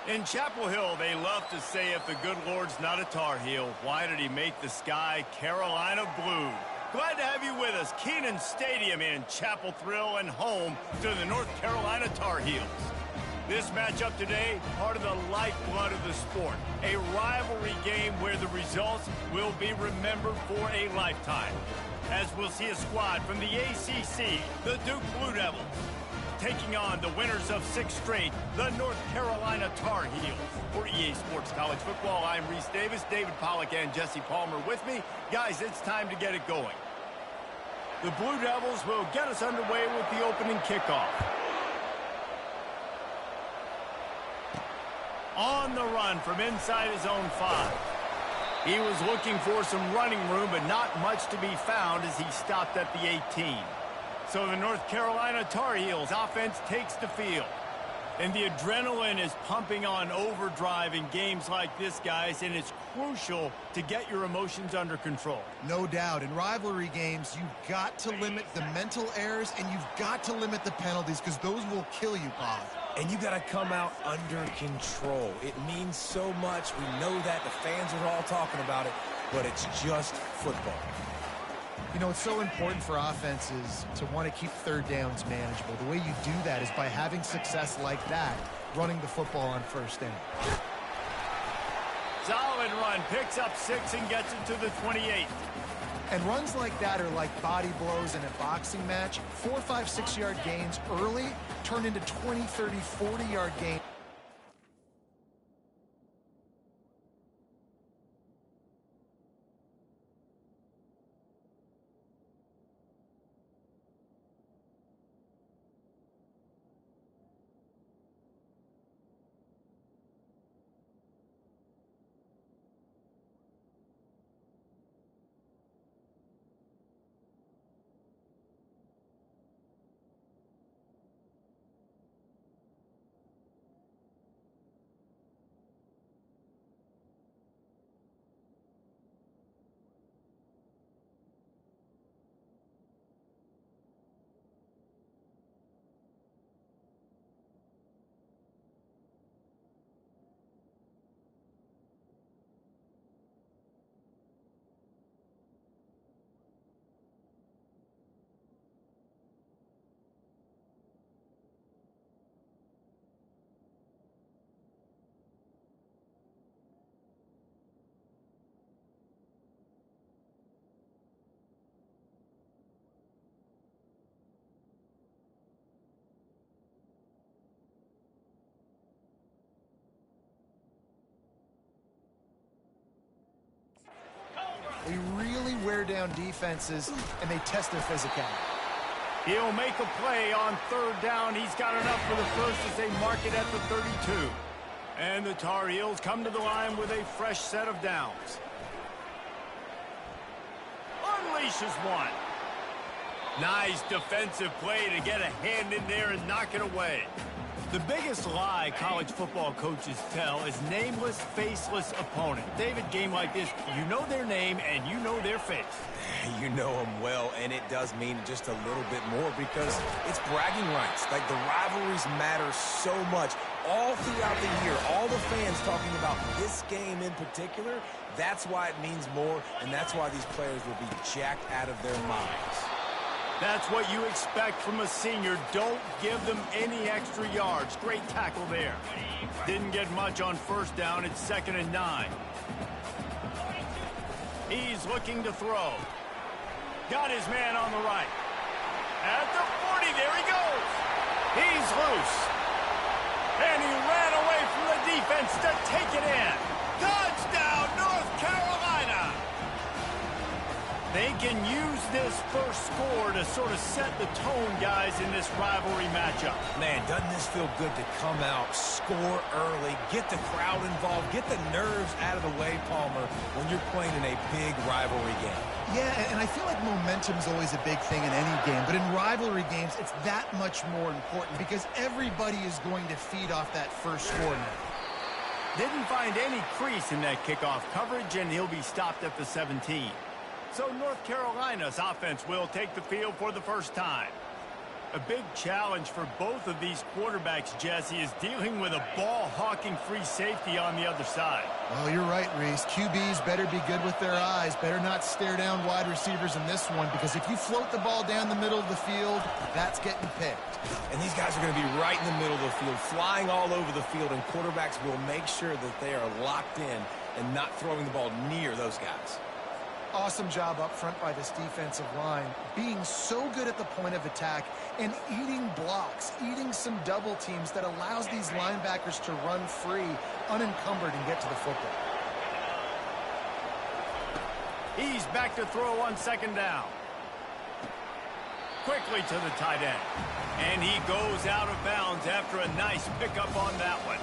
In Chapel Hill, they love to say if the good Lord's not a Tar Heel, why did he make the sky Carolina blue? Glad to have you with us. Kenan Stadium in Chapel Thrill and home to the North Carolina Tar Heels. This matchup today, part of the lifeblood of the sport. A rivalry game where the results will be remembered for a lifetime. As we'll see a squad from the ACC, the Duke Blue Devils, taking on the winners of 6 straight, the North Carolina Tar Heels. For EA Sports College Football, I'm Reese Davis, David Pollack, and Jesse Palmer with me. Guys, it's time to get it going. The Blue Devils will get us underway with the opening kickoff. On the run from inside his own 5. He was looking for some running room, but not much to be found as he stopped at the 18. So the North Carolina Tar Heels offense takes the field. And the adrenaline is pumping on overdrive in games like this, guys, and it's crucial to get your emotions under control. No doubt. In rivalry games, you've got to limit the mental errors, and you've got to limit the penalties, because those will kill you, Bob. And you got to come out under control. It means so much. We know that. The fans are all talking about it, but it's just football. You know, it's so important for offenses to want to keep third downs manageable. The way you do that is by having success like that, running the football on first down. Solid run, picks up 6 and gets it to the 28. And runs like that are like body blows in a boxing match. 4, 5, 6-yard gains early turn into 20, 30, 40-yard gains. They really wear down defenses, and they test their physicality. He'll make a play on 3rd down. He's got enough for the first as they mark it at the 32. And the Tar Heels come to the line with a fresh set of downs. Unleashes one. Nice defensive play to get a hand in there and knock it away. The biggest lie college football coaches tell is nameless, faceless opponent. David, game like this, you know their name and you know their face. You know them well, and it does mean just a little bit more because it's bragging rights. Like, the rivalries matter so much. All throughout the year, all the fans talking about this game in particular, that's why it means more, and that's why these players will be jacked out of their minds. That's what you expect from a senior. Don't give them any extra yards. Great tackle there. Didn't get much on 1st down. It's 2nd and 9. He's looking to throw. Got his man on the right. At the 40, there he goes. He's loose. And he ran away from the defense to take it in. Touchdown, North Carolina. They can use this first score to sort of set the tone, guys, in this rivalry matchup. Man, doesn't this feel good to come out, score early, get the crowd involved, get the nerves out of the way, Palmer, when you're playing in a big rivalry game? Yeah, and I feel like momentum's always a big thing in any game, but in rivalry games, it's that much more important because everybody is going to feed off that first score now. Didn't find any crease in that kickoff coverage, and he'll be stopped at the 17. So North Carolina's offense will take the field for the first time. A big challenge for both of these quarterbacks, Jesse, is dealing with a ball-hawking free safety on the other side. Well, you're right, Reese. QBs better be good with their eyes. Better not stare down wide receivers in this one, because if you float the ball down the middle of the field, that's getting picked. And these guys are going to be right in the middle of the field, flying all over the field, and quarterbacks will make sure that they are locked in and not throwing the ball near those guys. Awesome job up front by this defensive line, being so good at the point of attack and eating blocks, eating some double teams that allows these linebackers to run free, unencumbered, and get to the football. He's back to throw on second down. Quickly to the tight end. And he goes out of bounds after a nice pickup on that one.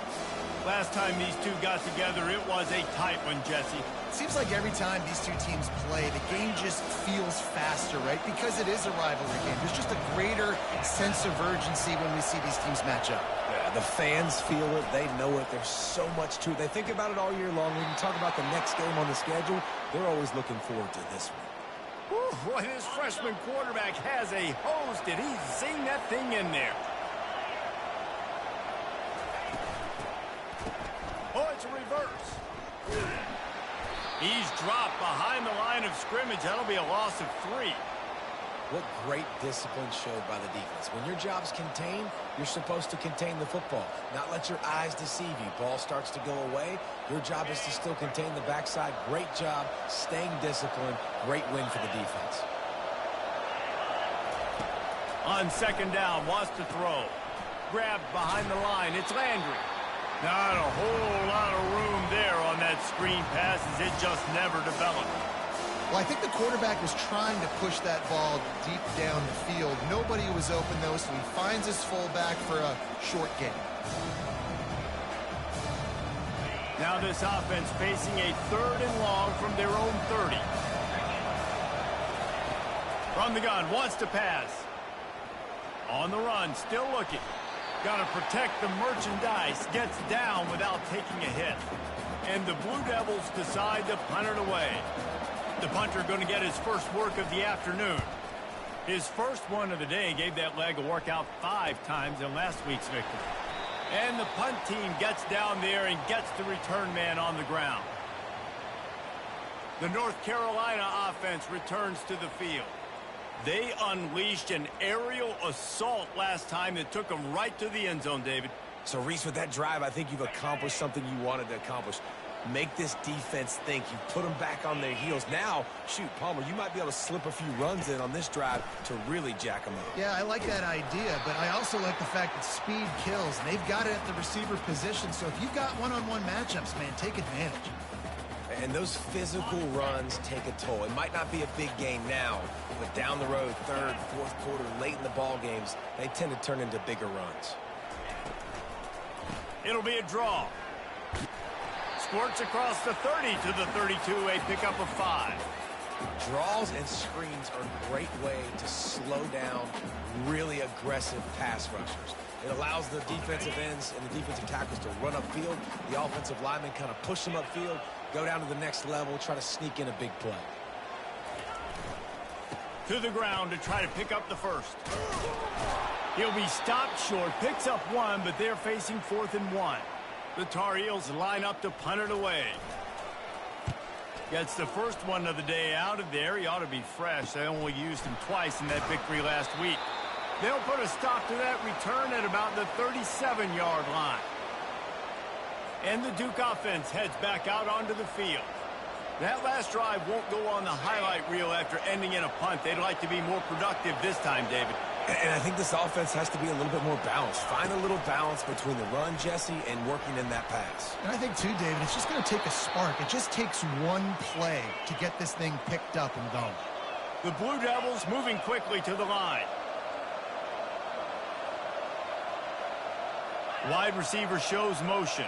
Last time these two got together, it was a tight one, Jesse. It seems like every time these two teams play, the game just feels faster, right? Because it is a rivalry game. There's just a greater sense of urgency when we see these teams match up. Yeah, the fans feel it. They know it. There's so much to it. They think about it all year long. When you talk about the next game on the schedule, they're always looking forward to this one. Whew, boy, this freshman quarterback has a hose. Did he zing that thing in there? Oh, it's a reverse. He's dropped behind the line of scrimmage. That'll be a loss of 3. What great discipline showed by the defense. When your job's contained, you're supposed to contain the football, not let your eyes deceive you. Ball starts to go away. Your job is to still contain the backside. Great job staying disciplined. Great win for the defense. On second down, wants to throw. Grabbed behind the line. It's Landry. Not a whole lot of room there on that screen pass, as it just never developed. Well, I think the quarterback was trying to push that ball deep down the field. Nobody was open, though, so he finds his fullback for a short gain. Now this offense facing a 3rd and long from their own 30. From the gun, wants to pass. On the run, still looking. Got to protect the merchandise. Gets down without taking a hit. And the Blue Devils decide to punt it away. The punter going to get his first work of the afternoon. His first one of the day gave that leg a workout 5 times in last week's victory. And the punt team gets down there and gets the return man on the ground. The North Carolina offense returns to the field. They unleashed an aerial assault last time that took them right to the end zone, David. So, Reese, with that drive, I think you've accomplished something you wanted to accomplish. Make this defense think. You put them back on their heels. Now, shoot, Palmer, you might be able to slip a few runs in on this drive to really jack them up. Yeah, I like that idea, but I also like the fact that speed kills, and they've got it at the receiver position. So if you've got one-on-one matchups, man, take advantage. And those physical runs take a toll. It might not be a big game now, but down the road, 3rd, 4th quarter, late in the ball games, they tend to turn into bigger runs. It'll be a draw. Squirts across the 30 to the 32, a pickup of 5. Draws and screens are a great way to slow down really aggressive pass rushers. It allows the defensive ends and the defensive tackles to run upfield. The offensive linemen kind of push them upfield, go down to the next level, try to sneak in a big play. To the ground to try to pick up the first. He'll be stopped short, picks up 1, but they're facing 4th and 1. The Tar Heels line up to punt it away. Gets the first one of the day out of there. He ought to be fresh. They only used him twice in that victory last week. They'll put a stop to that return at about the 37-yard line. And the Duke offense heads back out onto the field. That last drive won't go on the highlight reel after ending in a punt. They'd like to be more productive this time, David. And I think this offense has to be a little bit more balanced. Find a little balance between the run, Jesse, and working in that pass. And I think, too, David, it's just going to take a spark. It just takes one play to get this thing picked up and going. The Blue Devils moving quickly to the line. Wide receiver shows motion.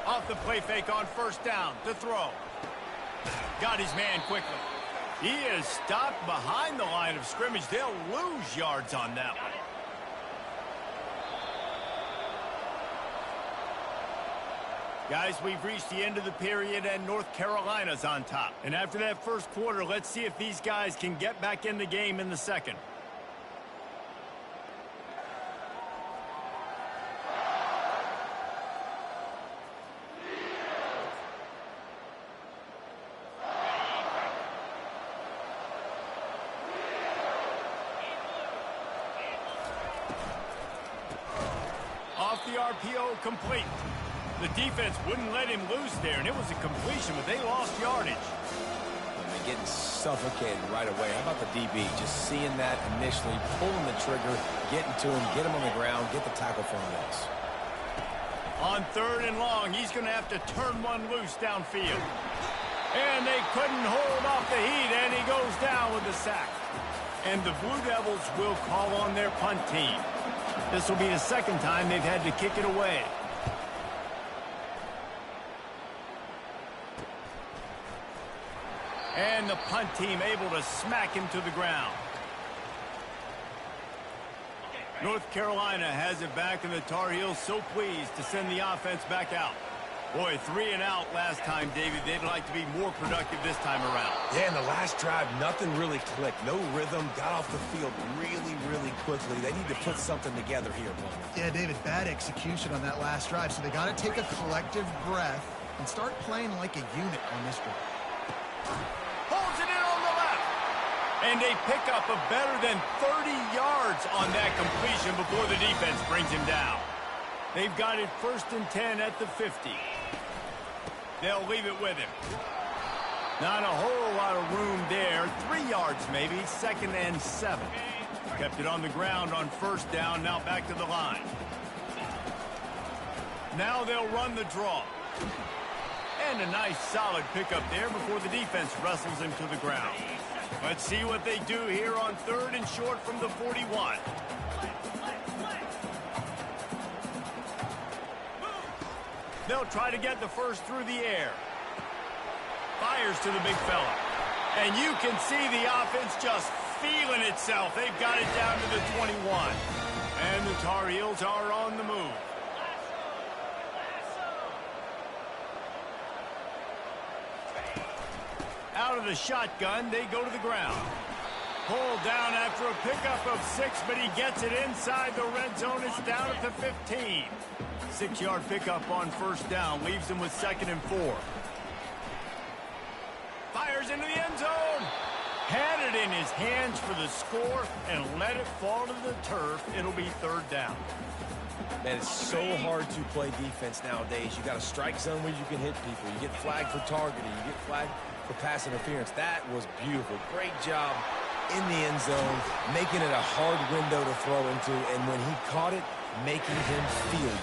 Off the play fake on first down to throw. Got his man quickly. He is stopped behind the line of scrimmage. They'll lose yards on that one. Guys, we've reached the end of the period, and North Carolina's on top. And after that first quarter, let's see if these guys can get back in the game in the second. the RPO complete. The defense wouldn't let him loose there, and it was a completion, but they lost yardage. And they're getting suffocated right away. How about the DB? Just seeing that initially, pulling the trigger, getting to him, get him on the ground, get the tackle for a loss. On 3rd and long, he's going to have to turn one loose downfield. And they couldn't hold off the heat, and he goes down with the sack. And the Blue Devils will call on their punt team. This will be the second time they've had to kick it away. And the punt team able to smack him to the ground. North Carolina has it back, and the Tar Heels so pleased to send the offense back out. Boy, 3 and out last time, David. They'd like to be more productive this time around. Yeah, in the last drive, nothing really clicked. No rhythm, got off the field really, really quickly. They need to put something together here, Bowman. Yeah, David, bad execution on that last drive, so they got to take a collective breath and start playing like a unit on this drive. Holds it in on the left. And they pick up a better than 30 yards on that completion before the defense brings him down. They've got it 1st and 10 at the 50. They'll leave it with him. Not a whole lot of room there. 3 yards maybe. 2nd and 7. Kept it on the ground on 1st down. Now back to the line. Now they'll run the draw. And a nice solid pickup there before the defense wrestles him to the ground. Let's see what they do here on 3rd and short from the 41. They'll try to get the first through the air. Fires to the big fella. And you can see the offense just feeling itself. They've got it down to the 21. And the Tar Heels are on the move. Out of the shotgun, they go to the ground. Pulled down after a pickup of 6, but he gets it inside the red zone. It's down at the 15. 6-yard pickup on 1st down. Leaves him with 2nd and 4. Fires into the end zone. Had it in his hands for the score and let it fall to the turf. It'll be 3rd down. Man, it's so hard to play defense nowadays. You got a strike zone where you can hit people. You get flagged for targeting. You get flagged for pass interference. That was beautiful. Great job in the end zone, making it a hard window to throw into, and when he caught it, making him feel it.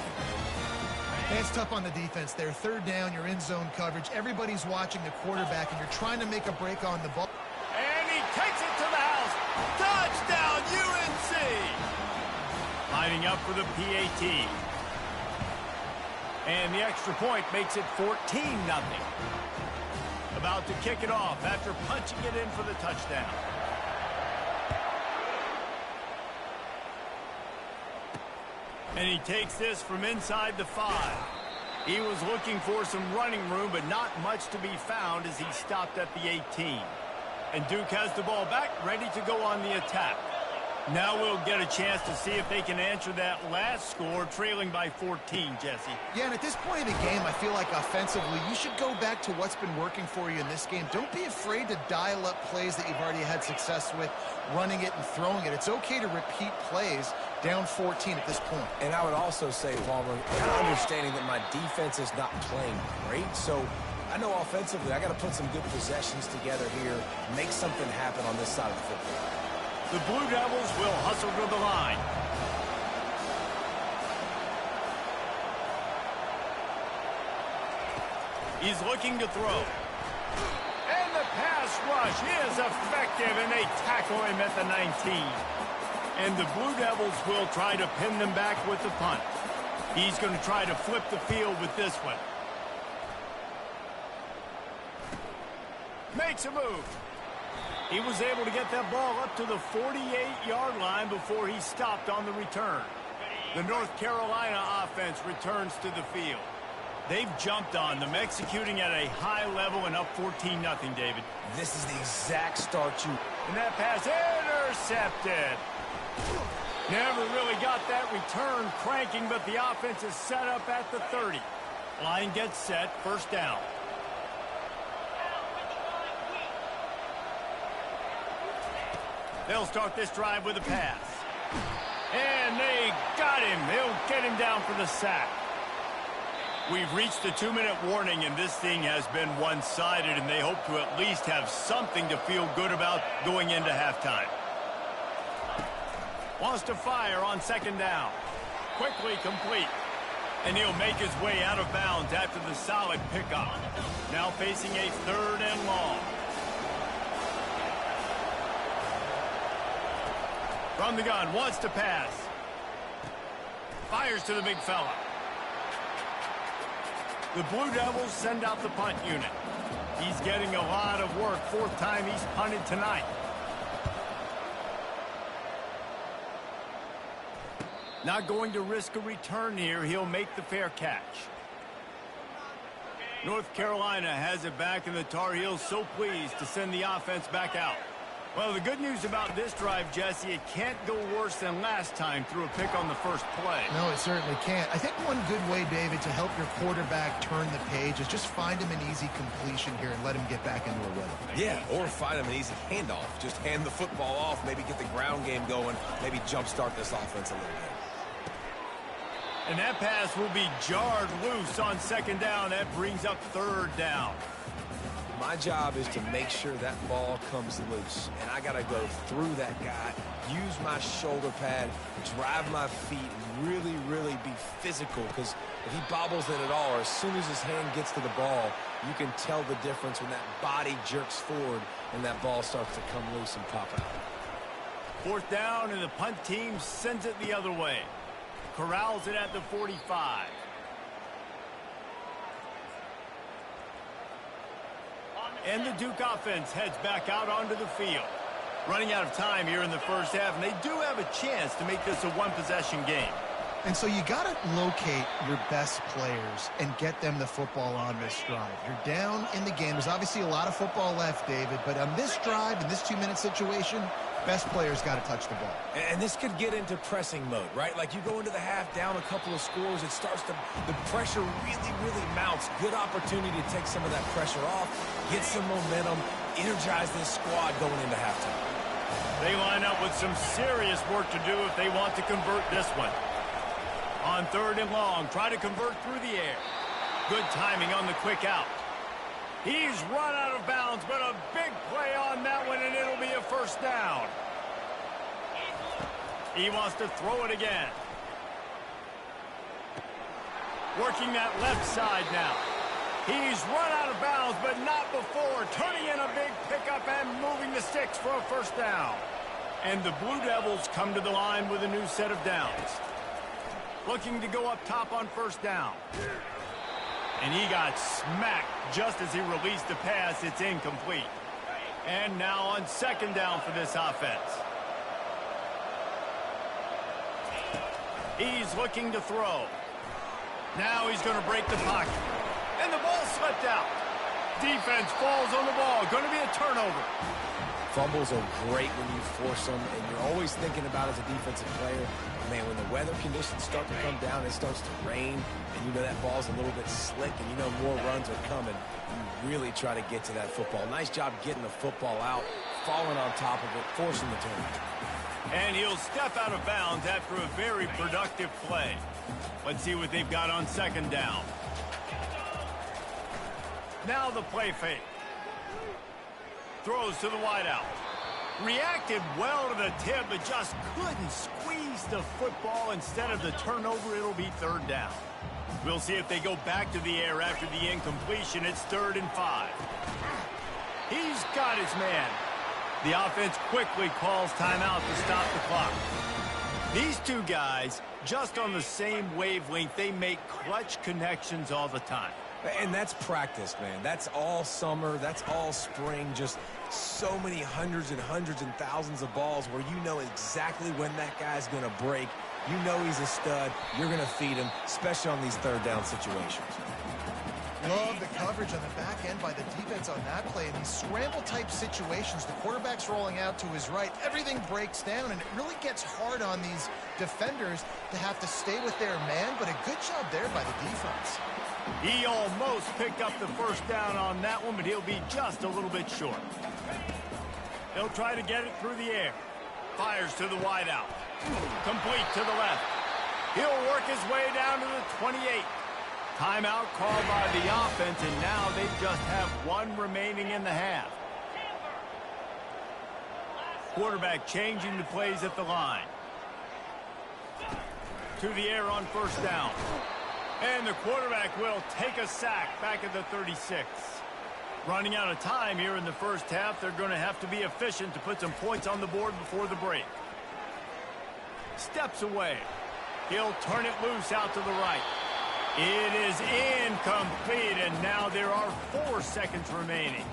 It's tough on the defense there. 3rd down, you're in zone coverage. Everybody's watching the quarterback, and you're trying to make a break on the ball. And he takes it to the house. Touchdown, UNC! Lining up for the PAT. And the extra point makes it 14-0. About to kick it off after punching it in for the touchdown. And he takes this from inside the 5. He was looking for some running room, but not much to be found as he stopped at the 18. And Duke has the ball back, ready to go on the attack. Now we'll get a chance to see if they can answer that last score, trailing by 14, Jesse. Yeah, and at this point in the game, I feel like offensively, you should go back to what's been working for you in this game. Don't be afraid to dial up plays that you've already had success with, running it and throwing it. It's okay to repeat plays down 14 at this point. And I would also say, Palmer, understanding that my defense is not playing great, so I know offensively I got to put some good possessions together here, make something happen on this side of the football. The Blue Devils will hustle to the line. He's looking to throw. And the pass rush is effective, and they tackle him at the 19. And the Blue Devils will try to pin them back with the punt. He's going to try to flip the field with this one. Makes a move. He was able to get that ball up to the 48-yard line before he stopped on the return. The North Carolina offense returns to the field. They've jumped on them, executing at a high level and up 14-0, David. This is the exact start you... And that pass intercepted. Never really got that return cranking, but the offense is set up at the 30. Line gets set, 1st down. They'll start this drive with a pass. And they got him. They'll get him down for the sack. We've reached the 2-minute warning, and this thing has been one-sided, and they hope to at least have something to feel good about going into halftime. Wants to fire on second down. Quickly complete. And he'll make his way out of bounds after the solid pickup. Now facing a 3rd and long. From the gun, wants to pass. Fires to the big fella. The Blue Devils send out the punt unit. He's getting a lot of work. 4th time he's punted tonight. Not going to risk a return here. He'll make the fair catch. North Carolina has it back, and the Tar Heels so pleased to send the offense back out. Well, the good news about this drive, Jesse, it can't go worse than last time through a pick on the first play. No, it certainly can't. I think one good way, David, to help your quarterback turn the page is just find him an easy completion here and let him get back into a rhythm. Yeah, or find him an easy handoff. Just hand the football off, maybe get the ground game going, maybe jumpstart this offense a little bit. And that pass will be jarred loose on second down. That brings up 3rd down. My job is to make sure that ball comes loose, and I got to go through that guy, use my shoulder pad, drive my feet, really, really be physical, because if he bobbles it at all, or as soon as his hand gets to the ball, you can tell the difference when that body jerks forward and that ball starts to come loose and pop out. 4th down, and the punt team sends it the other way. Corrals it at the 45. And the Duke offense heads back out onto the field. Running out of time here in the first half, and they do have a chance to make this a one-possession game. And so you got to locate your best players and get them the football on this drive. You're down in the game. There's obviously a lot of football left, David, but on this drive, in this 2-minute situation, best players got to touch the ball. And this could get into pressing mode, right? Like you go into the half down a couple of scores, it starts to, the pressure really, really mounts. Good opportunity to take some of that pressure off, get some momentum, energize this squad going into halftime. They line up with some serious work to do if they want to convert this one. On 3rd and long, try to convert through the air. Good timing on the quick out. He's run out of bounds, but a big play on that one, and it'll be a 1st down. He wants to throw it again. Working that left side now. He's run out of bounds, but not before. Turning in a big pickup and moving the sticks for a 1st down. And the Blue Devils come to the line with a new set of downs. Looking to go up top on 1st down. And he got smacked just as he released the pass. It's incomplete. And now on 2nd down for this offense. He's looking to throw. Now he's going to break the pocket. And the ball slipped out. Defense falls on the ball. Going to be a turnover. Fumbles are great when you force them, and you're always thinking about as a defensive player, man, when the weather conditions start to come down, it starts to rain, and you know that ball's a little bit slick, and you know more runs are coming. You really try to get to that football. Nice job getting the football out, falling on top of it, forcing the turnover. And he'll step out of bounds after a very productive play. Let's see what they've got on 2nd down. Now the play fake. Throws to the wideout. Reacted well to the tip, but just couldn't squeeze the football. Instead of the turnover, it'll be 3rd down. We'll see if they go back to the air after the incompletion. It's 3rd and 5. He's got his man. The offense quickly calls timeout to stop the clock. These two guys, just on the same wavelength, they make clutch connections all the time. And that's practice, man. That's all summer. That's all spring. Just so many hundreds and hundreds and thousands of balls where you know exactly when that guy's going to break. You know he's a stud. You're going to feed him, especially on these 3rd down situations. Love the coverage on the back end by the defense on that play. In these scramble-type situations, the quarterback's rolling out to his right. Everything breaks down, and it really gets hard on these defenders to have to stay with their man, but a good job there by the defense. He almost picked up the 1st down on that one, but he'll be just a little bit short. He'll try to get it through the air. Fires to the wideout. Complete to the left. He'll work his way down to the 28. Timeout called by the offense, and now they just have one remaining in the half. Quarterback changing the plays at the line. To the air on first down. And the quarterback will take a sack back at the 36. Running out of time here in the first half. They're going to have to be efficient to put some points on the board before the break. Steps away. He'll turn it loose out to the right. It is incomplete, and now there are 4 seconds remaining.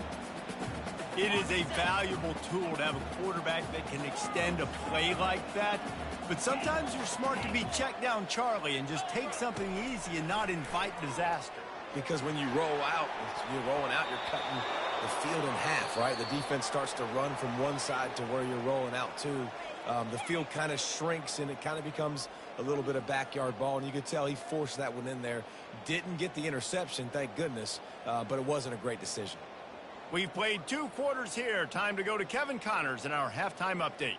It is a valuable tool to have a quarterback that can extend a play like that. But sometimes you're smart to be check down Charlie and just take something easy and not invite disaster. Because when you roll out, you're rolling out, you're cutting the field in half, right? The defense starts to run from one side to where you're rolling out to. The field kind of shrinks, and it kind of becomes a little bit of backyard ball. And you could tell he forced that one in there. Didn't get the interception, thank goodness, but it wasn't a great decision. We've played 2 quarters here. Time to go to Kevin Connors in our halftime update.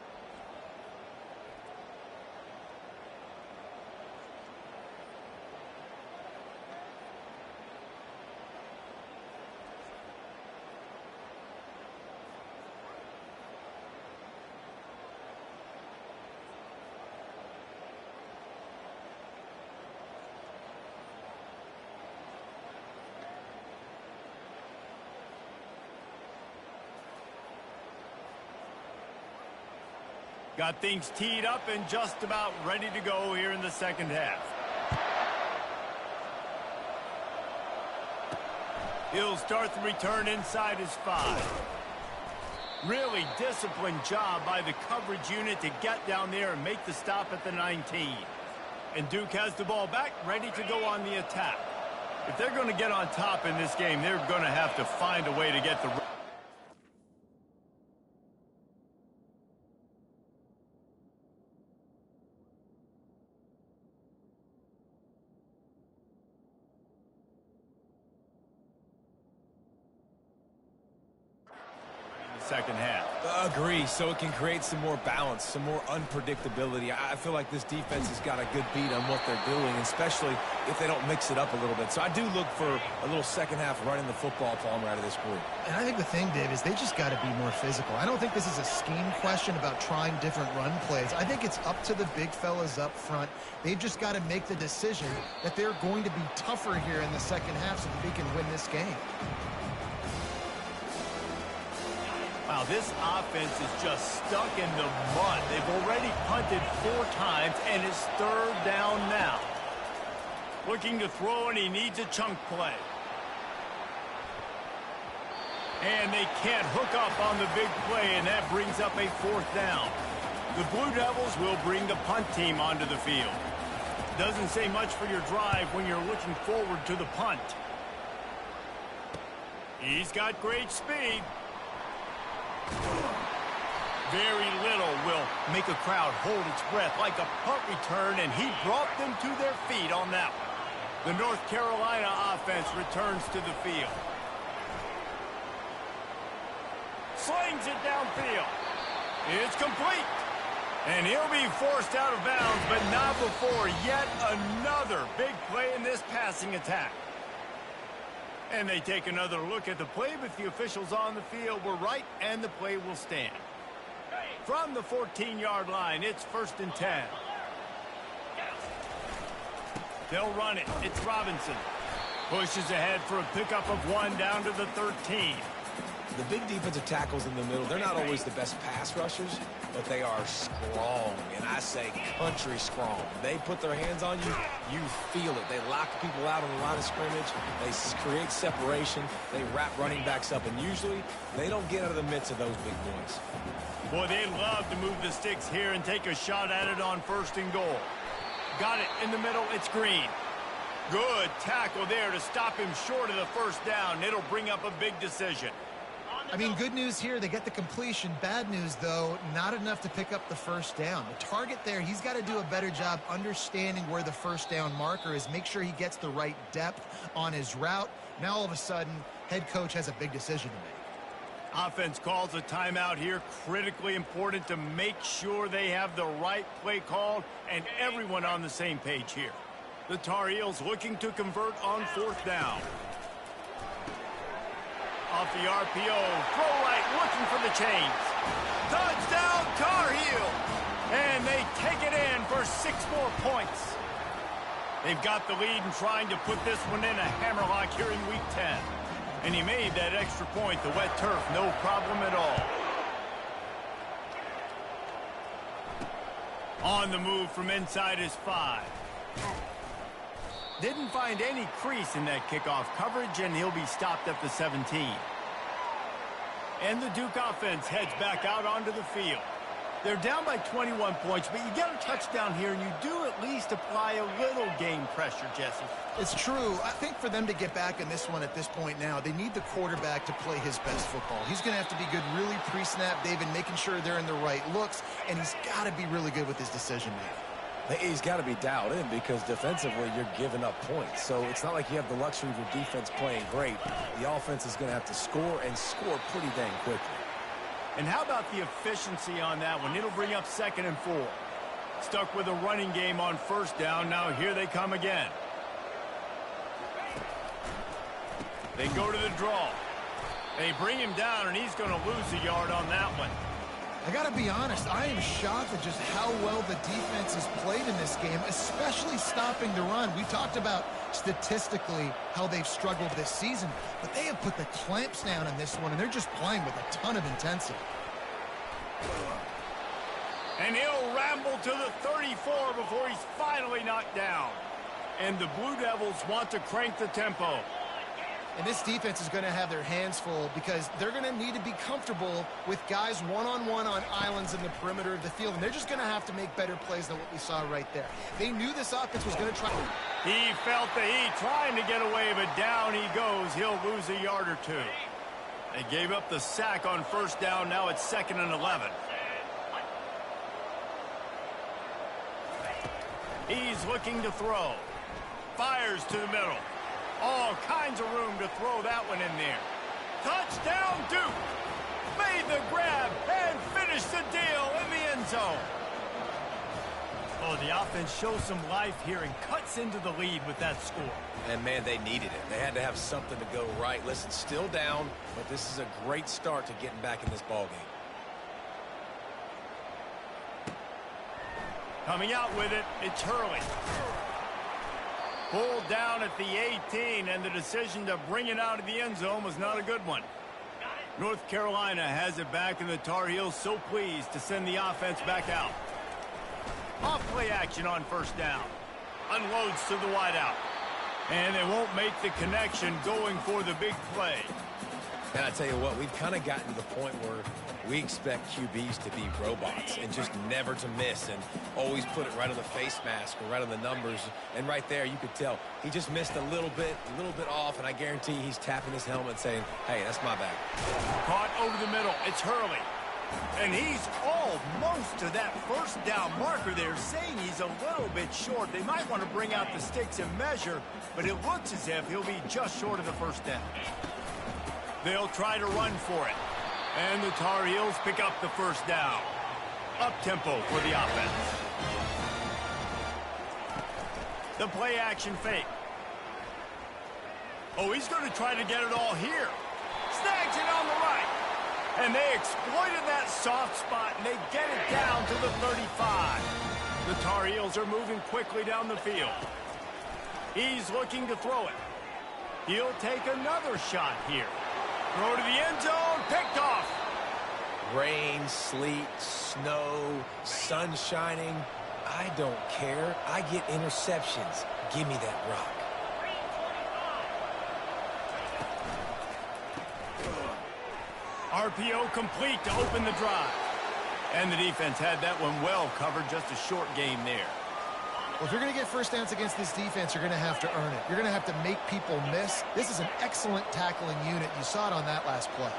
Got things teed up and just about ready to go here in the second half. He'll start the return inside his 5. Really disciplined job by the coverage unit to get down there and make the stop at the 19. And Duke has the ball back, ready to go on the attack. If they're going to get on top in this game, they're going to have to find a way to get the second half. Agree, so it can create some more balance, some more unpredictability. I feel like this defense has got a good beat on what they're doing, especially if they don't mix it up a little bit. So I do look for a little second half running the football, Palmer, out of this group. And I think the thing, Dave, is they just got to be more physical. I don't think this is a scheme question about trying different run plays. I think it's up to the big fellas up front. They've just got to make the decision that they're going to be tougher here in the second half so that they can win this game. Wow, this offense is just stuck in the mud. They've already punted 4 times, and it's 3rd down now. Looking to throw, and he needs a chunk play. And they can't hook up on the big play, and that brings up a 4th down. The Blue Devils will bring the punt team onto the field. Doesn't say much for your drive when you're looking forward to the punt. He's got great speed. Very little will make a crowd hold its breath like a punt return, and he brought them to their feet on that one. The North Carolina offense returns to the field. Slings it downfield. It's complete. And he'll be forced out of bounds, but not before yet another big play in this passing attack. And they take another look at the play, but the officials on the field were right, and the play will stand. From the 14-yard line, it's 1st and 10. They'll run it. It's Robinson. Pushes ahead for a pickup of 1 down to the 13. The big defensive tackles in the middle, they're not always the best pass rushers, but they are strong, and I say country strong. They put their hands on you, you feel it. They lock people out on the line of scrimmage. They create separation. They wrap running backs up, and usually they don't get out of the midst of those big boys. Boy, they love to move the sticks here and take a shot at it on 1st and goal. Got it in the middle. It's Green. Good tackle there to stop him short of the 1st down. It'll bring up a big decision. I mean, good news here, they get the completion. Bad news, though, not enough to pick up the 1st down. The target there, he's got to do a better job understanding where the 1st down marker is, make sure he gets the right depth on his route. Now, all of a sudden, head coach has a big decision to make. Offense calls a timeout here. Critically important to make sure they have the right play called and everyone on the same page here. The Tar Heels looking to convert on 4th down. Off the RPO, throw right, looking for the chains. Touchdown, Tar Heels! And they take it in for 6 more points. They've got the lead and trying to put this one in a hammerlock here in Week 10. And he made that extra point, the wet turf, no problem at all. On the move from inside his 5. Didn't find any crease in that kickoff coverage, and he'll be stopped at the 17. And the Duke offense heads back out onto the field. They're down by 21 points, but you get a touchdown here, and you do at least apply a little game pressure, Jesse. It's true. I think for them to get back in this one at this point now, they need the quarterback to play his best football. He's going to have to be good really pre-snap, David, making sure they're in the right looks, and he's got to be really good with his decision-making. He's got to be dialed in because defensively you're giving up points. So it's not like you have the luxury of your defense playing great. The offense is going to have to score and score pretty dang quickly. And how about the efficiency on that one? It'll bring up 2nd and 4. Stuck with a running game on 1st down. Now here they come again. They go to the draw. They bring him down, and he's going to lose a yard on that one. I got to be honest, I am shocked at just how well the defense has played in this game, especially stopping the run. We talked about statistically how they've struggled this season, but they have put the clamps down on this one, and they're just playing with a ton of intensity. And he'll ramble to the 34 before he's finally knocked down. And the Blue Devils want to crank the tempo. And this defense is going to have their hands full because they're going to need to be comfortable with guys one-on-one on islands in the perimeter of the field. And they're just going to have to make better plays than what we saw right there. They knew this offense was going to try. He felt the heat trying to get away, but down he goes. He'll lose a yard or 2. They gave up the sack on 1st down. Now it's 2nd and 11. He's looking to throw. Fires to the middle. All kinds of room to throw that one in there. Touchdown, Duke! Made the grab and finished the deal in the end zone. Oh, the offense shows some life here and cuts into the lead with that score. And, man, they needed it. They had to have something to go right. Listen, still down, but this is a great start to getting back in this ballgame. Coming out with it, it's Hurley. Pulled down at the 18, and the decision to bring it out of the end zone was not a good one. North Carolina has it back, and the Tar Heels so pleased to send the offense back out. Off play action on 1st down. Unloads to the wideout. And they won't make the connection going for the big play. And I tell you what, we've kind of gotten to the point where we expect QBs to be robots and just never to miss and always put it right on the face mask or right on the numbers. And right there, you could tell he just missed a little bit off, and I guarantee he's tapping his helmet saying, hey, that's my bag. Caught over the middle. It's Hurley. And he's almost to that 1st down marker there, saying he's a little bit short. They might want to bring out the sticks and measure, but it looks as if he'll be just short of the 1st down. They'll try to run for it. And the Tar Heels pick up the 1st down. Up-tempo for the offense. The play-action fake. Oh, he's going to try to get it all here. Snags it on the right. And they exploited that soft spot, and they get it down to the 35. The Tar Heels are moving quickly down the field. He's looking to throw it. He'll take another shot here. Throw to the end zone, picked off. Rain, sleet, snow, sun shining. I don't care. I get interceptions. Give me that rock. RPO complete to open the drive. And the defense had that one well covered, just a short game there. Well, if you're going to get 1st downs against this defense, you're going to have to earn it. You're going to have to make people miss. This is an excellent tackling unit. You saw it on that last play.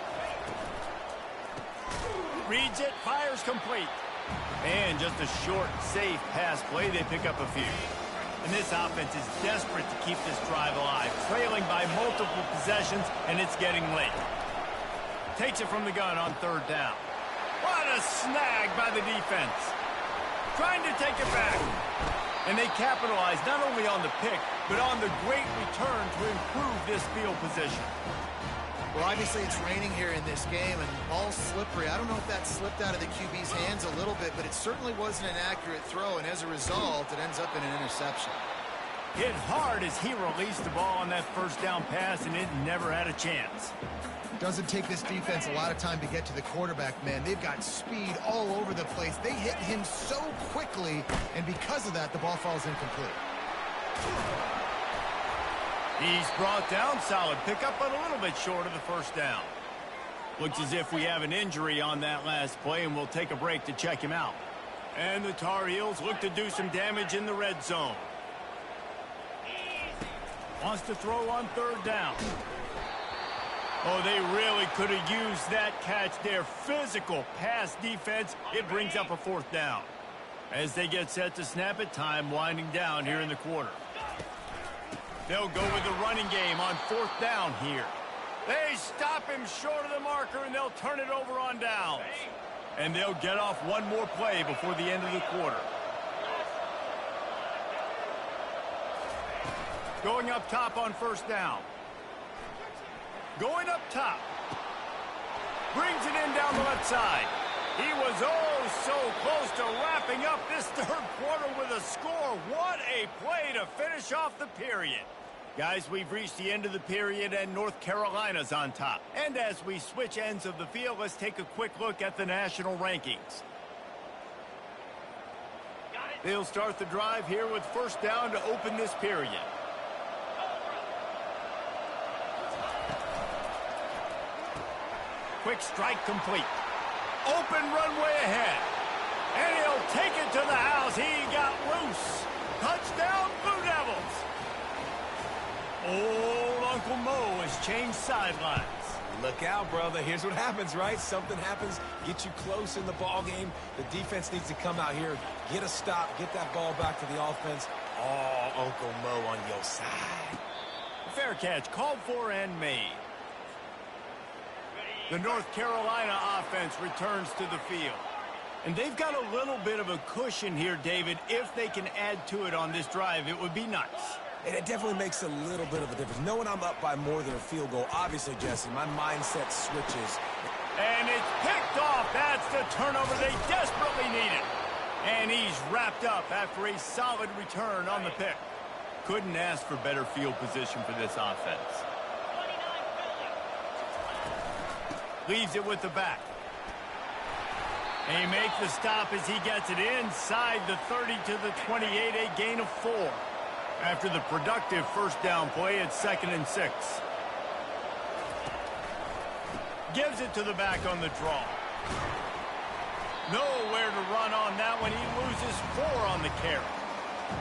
Reads it, fires complete. And just a short, safe pass play. They pick up a few. And this offense is desperate to keep this drive alive, trailing by multiple possessions, and it's getting late. Takes it from the gun on third down. What a snag by the defense. Trying to take it back. And they capitalize not only on the pick, but on the great return to improve this field position. Well, obviously it's raining here in this game, and the ball's slippery. I don't know if that slipped out of the QB's hands a little bit, but it certainly wasn't an accurate throw, and as a result, it ends up in an interception. Hit hard as he released the ball on that first down pass, and it never had a chance. Doesn't take this defense a lot of time to get to the quarterback, man. They've got speed all over the place. They hit him so quickly, and because of that, the ball falls incomplete. He's brought down. Solid pickup, but a little bit short of the first down. Looks as if we have an injury on that last play, and we'll take a break to check him out. And the Tar Heels look to do some damage in the red zone. Wants to throw on third down. Oh, they really could have used that catch there. Physical pass defense. It brings up a fourth down. As they get set to snap it, time winding down here in the quarter. They'll go with the running game on fourth down here. They stop him short of the marker, and they'll turn it over on downs. And they'll get off one more play before the end of the quarter. Going up top on first down. Going up top. Brings it in down the left side. He was oh so close to wrapping up this third quarter with a score. What a play to finish off the period. Guys, we've reached the end of the period, and North Carolina's on top. And as we switch ends of the field, let's take a quick look at the national rankings. They'll start the drive here with first down to open this period. Quick strike complete. Open runway ahead. And he'll take it to the house. He got loose. Touchdown, Blue Devils. Old Uncle Mo has changed sidelines. Look out, brother. Here's what happens, right? Something happens, get you close in the ball game. The defense needs to come out here, get a stop, get that ball back to the offense. Oh, Uncle Mo on your side. Fair catch, called for and made. The North Carolina offense returns to the field. And they've got a little bit of a cushion here, David. If they can add to it on this drive, it would be nice. And it definitely makes a little bit of a difference. Knowing I'm up by more than a field goal, obviously, Jesse, my mindset switches. And it's picked off. That's the turnover they desperately needed. And he's wrapped up after a solid return on the pick. Couldn't ask for better field position for this offense. Leaves it with the back. He makes the stop as he gets it inside the 30 to the 28, a gain of 4. After the productive first down play, it's 2nd and 6. Gives it to the back on the draw. Nowhere to run on that one. He loses 4 on the carry.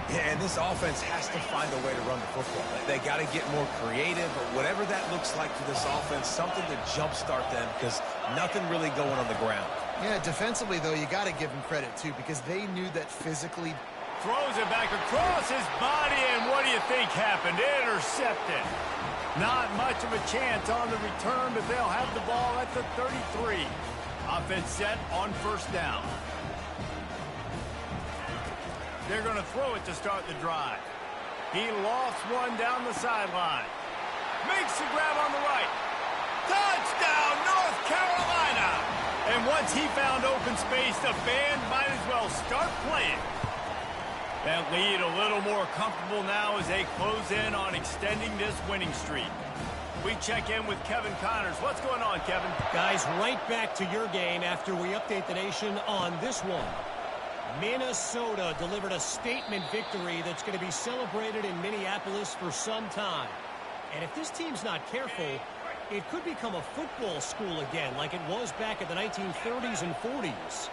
Yeah, and this offense has to find a way to run the football. They got to get more creative, but whatever that looks like for this offense, something to jumpstart them because nothing really going on the ground. Yeah, defensively, though, you got to give them credit, too, because they knew that physically. Throws it back across his body, and what do you think happened? Intercepted. Not much of a chance on the return, but they'll have the ball at the 33. Offense set on first down. They're going to throw it to start the drive. He lofts one down the sideline. Makes the grab on the right. Touchdown, North Carolina! And once he found open space, the band might as well start playing. That lead a little more comfortable now as they close in on extending this winning streak. We check in with Kevin Connors. What's going on, Kevin? Guys, right back to your game after we update the nation on this one. Minnesota delivered a statement victory that's going to be celebrated in Minneapolis for some time. And if this team's not careful, it could become a football school again like it was back in the 1930s and 40s.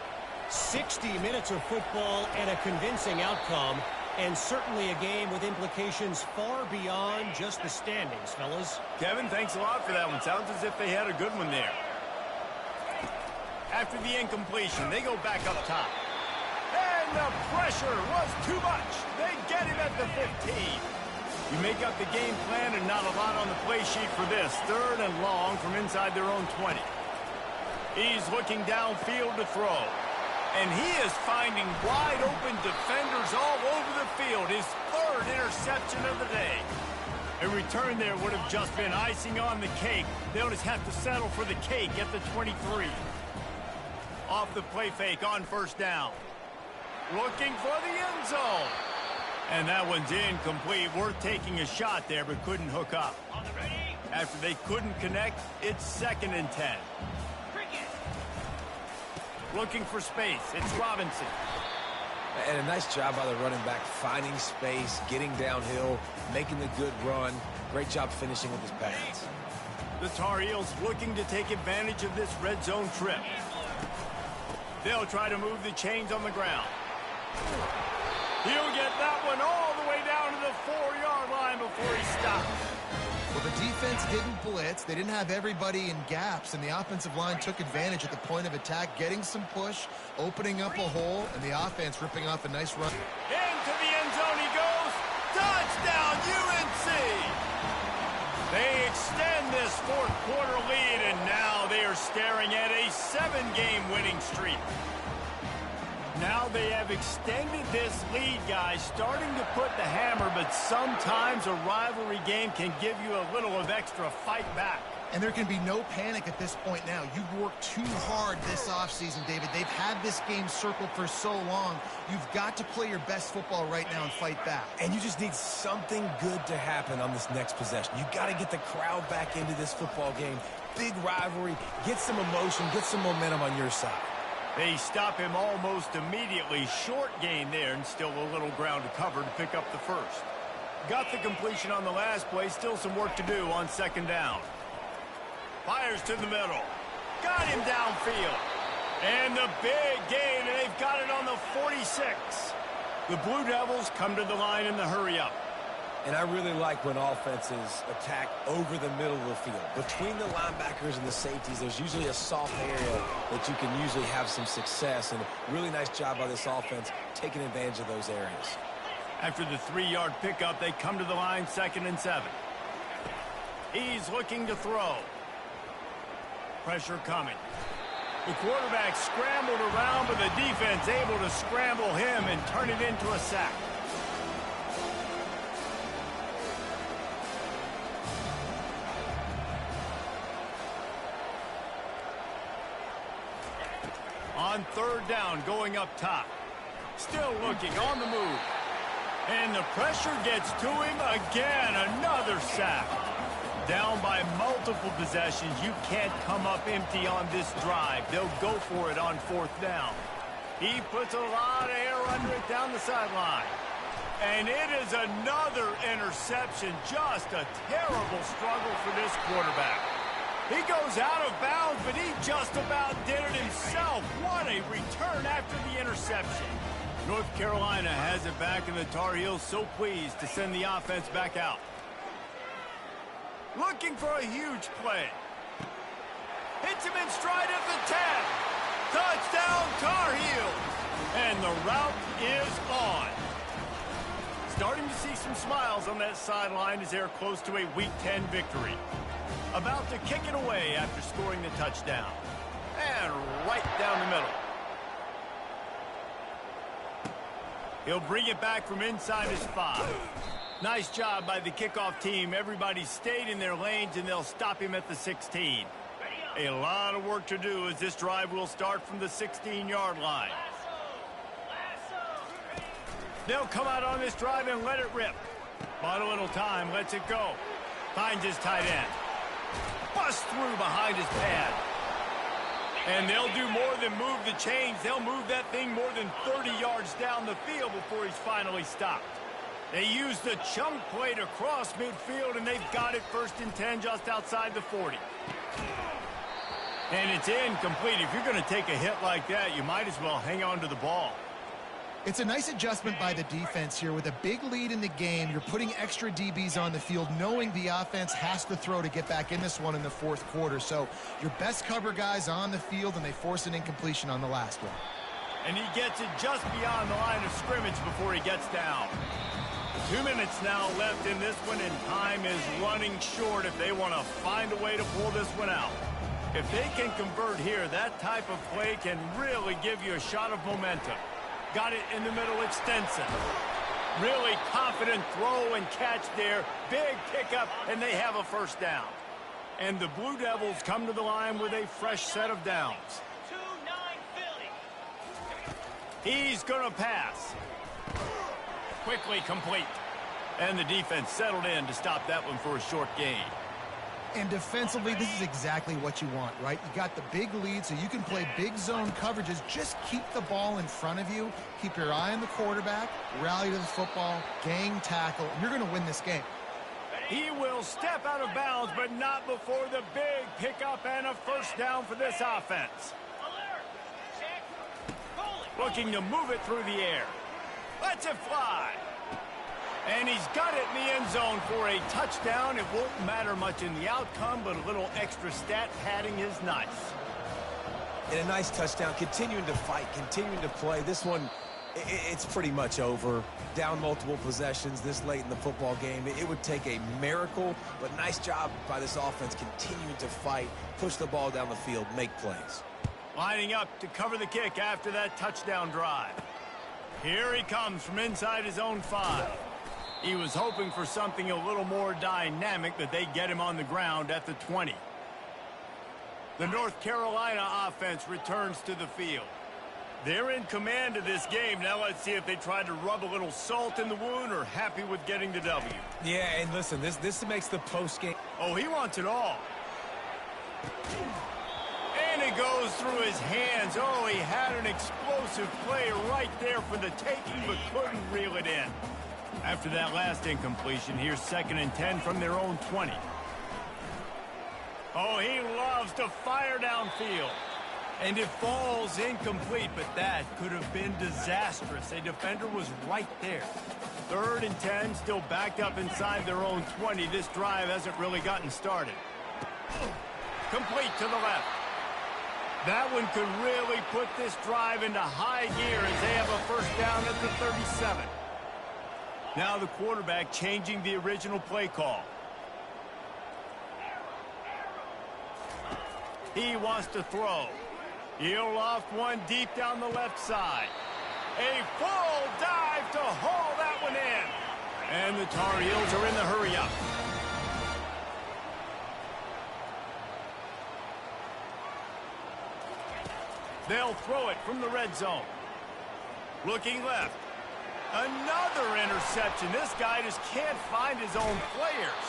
60 minutes of football and a convincing outcome, and certainly a game with implications far beyond just the standings, fellas. Kevin, thanks a lot for that one. Sounds as if they had a good one there. After the incompletion, they go back up top. And the pressure was too much. They get him at the 15. You make up the game plan and not a lot on the play sheet for this. 3rd and long from inside their own 20. He's looking downfield to throw. And he is finding wide-open defenders all over the field. His third interception of the day. A return there would have just been icing on the cake. They'll just have to settle for the cake at the 23. Off the play fake on first down. Looking for the end zone. And that one's incomplete. Worth taking a shot there, but couldn't hook up. After they couldn't connect, it's 2nd and 10. Looking for space. It's Robinson. And a nice job by the running back, finding space, getting downhill, making the good run. Great job finishing with his pass. The Tar Heels looking to take advantage of this red zone trip. They'll try to move the chains on the ground. He'll get that one all the way down to the 4-yard line before he stops. Well, the defense didn't blitz. They didn't have everybody in gaps, and the offensive line took advantage at the point of attack, getting some push, opening up a hole, and the offense ripping off a nice run. Into the end zone he goes. Touchdown, UNC! They extend this 4th quarter lead, and now they are staring at a 7-game winning streak. Now they have extended this lead, guys, starting to put the hammer, but sometimes a rivalry game can give you a little of extra fight back. And there can be no panic at this point now. You've worked too hard this offseason, David. They've had this game circled for so long. You've got to play your best football right now and fight back. And you just need something good to happen on this next possession. You got to get the crowd back into this football game. Big rivalry. Get some emotion. Get some momentum on your side. They stop him almost immediately. Short gain there, and still a little ground to cover to pick up the first. Got the completion on the last play. Still some work to do on 2nd down. Fires to the middle. Got him downfield. And the big gain, and they've got it on the 46. The Blue Devils come to the line in the hurry-up. And I really like when offenses attack over the middle of the field. Between the linebackers and the safeties, there's usually a soft area that you can usually have some success. And a really nice job by this offense taking advantage of those areas. After the 3-yard pickup, they come to the line 2nd and 7. He's looking to throw. Pressure coming. The quarterback scrambled around, but the defense able to scramble him and turn it into a sack. On 3rd down, going up top. Still looking on the move. And the pressure gets to him again. Another sack. Down by multiple possessions. You can't come up empty on this drive. They'll go for it on 4th down. He puts a lot of air under it down the sideline. And it is another interception. Just a terrible struggle for this quarterback. He goes out of bounds, but he just about did it himself. What a return after the interception. North Carolina has it back, and the Tar Heels so pleased to send the offense back out. Looking for a huge play. Hits him in stride at the 10. Touchdown, Tar Heels. And the route is on. Starting to see some smiles on that sideline as they're close to a Week 10 victory. About to kick it away after scoring the touchdown. And right down the middle. He'll bring it back from inside his 5. Nice job by the kickoff team. Everybody stayed in their lanes, and they'll stop him at the 16. A lot of work to do as this drive will start from the 16-yard line. They'll come out on this drive and let it rip. Bought a little time, lets it go. Finds his tight end. Bust through behind his pad. And they'll do more than move the chains. They'll move that thing more than 30 yards down the field before he's finally stopped. They use the chunk play to cross midfield, and they've got it 1st and 10 just outside the 40. And it's incomplete. If you're going to take a hit like that, you might as well hang on to the ball. It's a nice adjustment by the defense here. With a big lead in the game, you're putting extra DBs on the field, knowing the offense has to throw to get back in this one in the 4th quarter. So your best cover guys on the field, and they force an incompletion on the last one. And he gets it just beyond the line of scrimmage before he gets down. 2 minutes now left in this one, and time is running short if they want to find a way to pull this one out. If they can convert here, that type of play can really give you a shot of momentum. Got it in the middle, extensive. Really confident throw and catch there. Big pickup, and they have a first down. And the Blue Devils come to the line with a fresh set of downs. 2-9 Philly. He's going to pass. Quickly complete. And the defense settled in to stop that one for a short gain. And defensively, this is exactly what you want, right? You got the big lead, so you can play big zone coverages. Just keep the ball in front of you. Keep your eye on the quarterback. Rally to the football. Gang tackle. You're going to win this game. He will step out of bounds, but not before the big pickup and a first down for this offense. Looking to move it through the air. Lets it fly. And he's got it in the end zone for a touchdown. It won't matter much in the outcome, but a little extra stat padding is nice. And a nice touchdown, continuing to fight, continuing to play. This one, it's pretty much over. Down multiple possessions this late in the football game. It would take a miracle, but nice job by this offense continuing to fight, push the ball down the field, make plays. Lining up to cover the kick after that touchdown drive. Here he comes from inside his own 5. He was hoping for something a little more dynamic, but they get him on the ground at the 20. The North Carolina offense returns to the field. They're in command of this game. Now let's see if they try to rub a little salt in the wound or happy with getting the W. Yeah, and listen, this makes the postgame. Oh, he wants it all. And it goes through his hands. Oh, he had an explosive play right there for the taking, but couldn't reel it in. After that last incompletion, here's 2nd and 10 from their own 20. Oh, he loves to fire downfield. And it falls incomplete, but that could have been disastrous. A defender was right there. 3rd and 10, still backed up inside their own 20. This drive hasn't really gotten started. Complete to the left. That one could really put this drive into high gear as they have a first down at the 37. Now the quarterback changing the original play call. He wants to throw. He'll loft one deep down the left side. A full dive to haul that one in. And the Tar Heels are in the hurry-up. They'll throw it from the red zone. Looking left. Another interception. This guy just can't find his own players.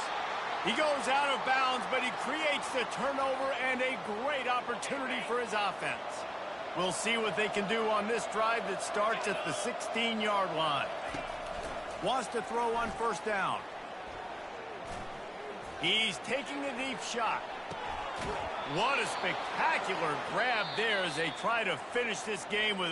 He goes out of bounds, but he creates the turnover and a great opportunity for his offense. We'll see what they can do on this drive that starts at the 16-yard line. Wants to throw on first down. He's taking a deep shot. What a spectacular grab there as they try to finish this game with